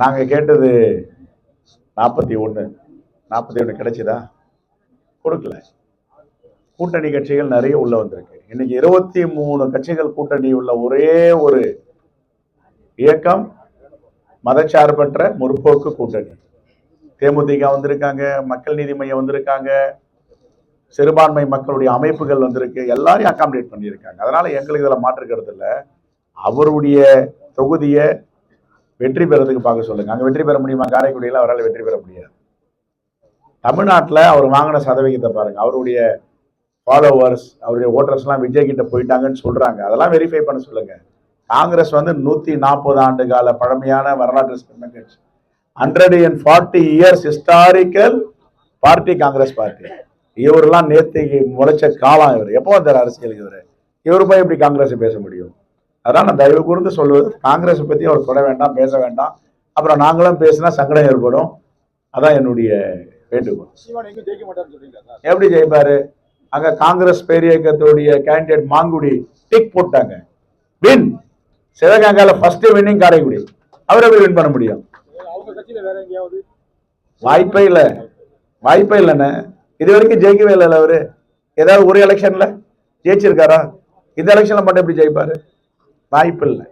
நாங்க கேட்டது 41 கிடைச்சதா? கொடுக்கல. கூட்டணி கட்சிகள் நிறைய உள்ள வந்திருக்கு. இன்னைக்கு 23 கட்சிகள் கூட்டணி உள்ள ஒரே ஒரு இயக்கம் மதச்சார்பற்ற முற்போக்கு கூட்டணி. தேமுதிக வந்திருக்காங்க, மக்கள் நீதி மையம் வந்திருக்காங்க, சிறுபான்மை மக்களுடைய அமைப்புகள் வந்திருக்கு, எல்லாரையும் அகாமடேட் பண்ணியிருக்காங்க. அதனால எங்களுக்கு இதுல மாற்று கருத்து இல்லை. அவருடைய தொகுதியை வெற்றி பெறதுக்கு பார்க்க சொல்லுங்க. அங்க வெற்றி பெற முடியுமா? காரைக்குடியில் அவரால் வெற்றி பெற முடியாது. தமிழ்நாட்டில் அவர் வாங்கின சதவிகிதத்தை பாருங்க. அவருடைய ஃபாலோவர்ஸ், அவருடைய ஓட்டர்ஸ் எல்லாம் விஜய் கிட்ட போயிட்டாங்கன்னு சொல்றாங்க. அதெல்லாம் வெரிஃபை பண்ண சொல்லுங்க. காங்கிரஸ் 140 ஆண்டு கால பழமையான வரலாற்று 140 years historical party Congress party. இவரெல்லாம் நேற்றுக்கு முளைச்ச காலம். இவர் எப்போ வந்தார் அரசியலுக்கு? இவர் போய் எப்படி காங்கிரஸ் பேச முடியும்? அதான் நான் தயவு கூர்ந்து சொல்வது, காங்கிரஸ் பத்தி அவர் தொட வேண்டாம், பேச வேண்டாம். அப்புறம் நாங்களும் பேசினா சங்கடம் ஏற்படும். அதான் என்னுடைய வேண்டுகோள். எப்படி ஜெயிப்பாரு? அங்க காங்கிரஸ் பேரியக்கத்துடைய கேண்டிடேட் மாங்குடி டிக் போட்டாங்க, வின். சிவகங்கையில ஃபர்ஸ்ட் வின்னிங் காரைக்குடி. அவரை போய் வின் பண்ண முடியும்? வாய்ப்பே இல்லை, வாய்ப்பே இல்லைன்னு. இது வரைக்கும் ஜெயிக்கவே இல்லை அவரு. ஏதாவது ஒரு எலெக்ஷன்ல ஜெயிச்சிருக்காரா? இந்த எலெக்ஷன்ல மட்டும் எப்படி ஜெயிப்பாரு? வாய்ப்பு இல்லை.